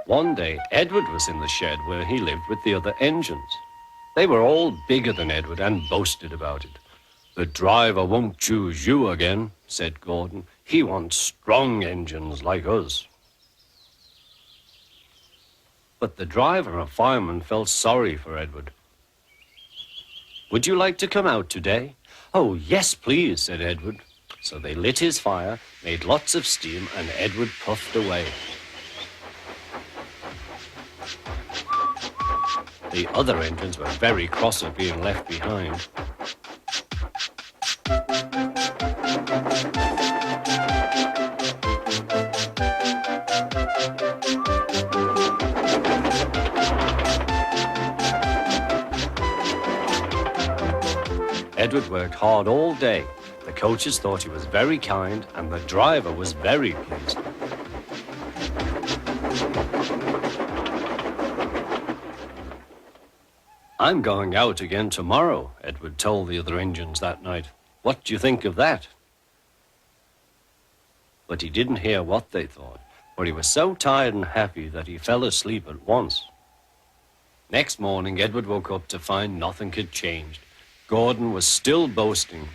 One day, Edward was in the shed where he lived with the other engines. They were all bigger than Edward and boasted about it. "The driver won't choose you again," said Gordon. "He wants strong engines like us." But the driver and fireman felt sorry for Edward. "Would you like to come out today?" "Oh, yes, please," said Edward. So they lit his fire, made lots of steam, and Edward puffed away. The other engines were very cross at being left behind. Edward worked hard all day. The coaches thought he was very kind, and the driver was very pleased. "I'm going out again tomorrow," Edward told the other engines that night. "What do you think of that?" But he didn't hear what they thought, for he was so tired and happy that he fell asleep at once. Next morning, Edward woke up to find nothing had changed. Gordon was still boasting.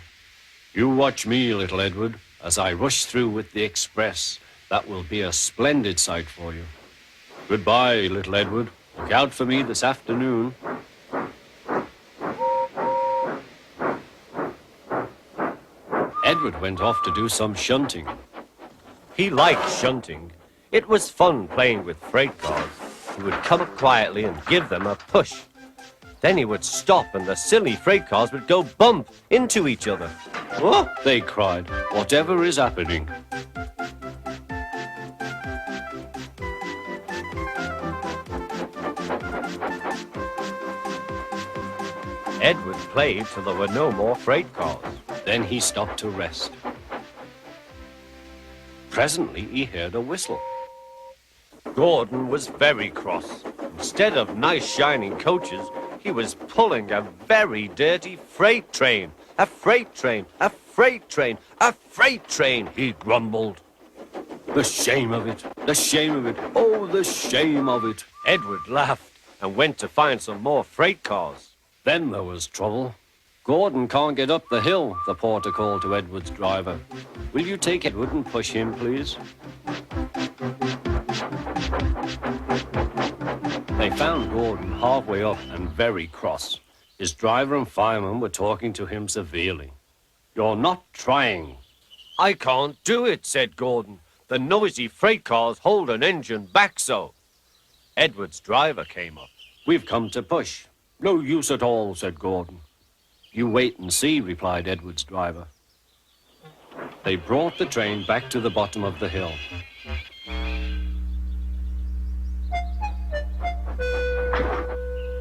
"You watch me, little Edward, as I rush through with the express. That will be a splendid sight for you. Goodbye, little Edward. Look out for me this afternoon." Edward went off to do some shunting. He liked shunting. It was fun playing with freight cars. He would come up quietly and give them a push. Then he would stop and the silly freight cars would go bump into each other. "Oh," they cried, "whatever is happening?" Edward played till there were no more freight cars. Then he stopped to rest. Presently, he heard a whistle. Gordon was very cross. Instead of nice shining coaches, he was pulling a very dirty freight train. "A freight train, a freight train, a freight train," he grumbled. "The shame of it, the shame of it, oh, the shame of it." Edward laughed and went to find some more freight cars. Then there was trouble. "Gordon can't get up the hill," the porter called to Edward's driver. "Will you take Edward and push him, please?" They found Gordon halfway up and very cross. His driver and fireman were talking to him severely. "You're not trying." "I can't do it," said Gordon. "The noisy freight cars hold an engine back so." Edward's driver came up. "We've come to push." "No use at all," said Gordon. "You wait and see," replied Edward's driver. They brought the train back to the bottom of the hill.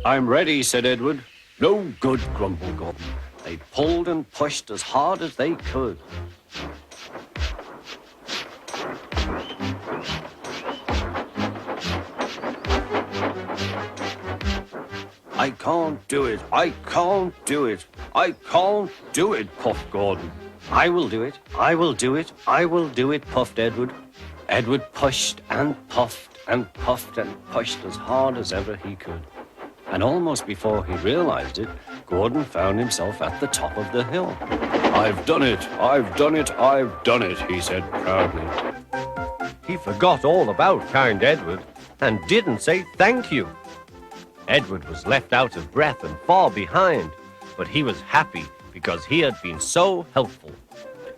"I'm ready," said Edward. "No good," grumbled Gordon. They pulled and pushed as hard as they could. "I can't do it, I can't do it, I can't do it," puffed Gordon. "I will do it, I will do it, I will do it," puffed Edward. Edward pushed and puffed and puffed and pushed as hard as ever he could. And almost before he realized it, Gordon found himself at the top of the hill. "I've done it, I've done it, I've done it," he said proudly. He forgot all about kind Edward and didn't say thank you. Edward was left out of breath and far behind, but he was happy because he had been so helpful.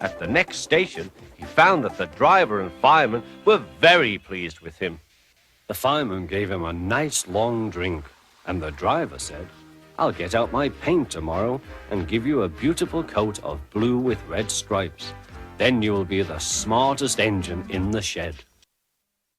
At the next station, he found that the driver and fireman were very pleased with him. The fireman gave him a nice long drink, and the driver said, "I'll get out my paint tomorrow and give you a beautiful coat of blue with red stripes. Then you'll be the smartest engine in the shed."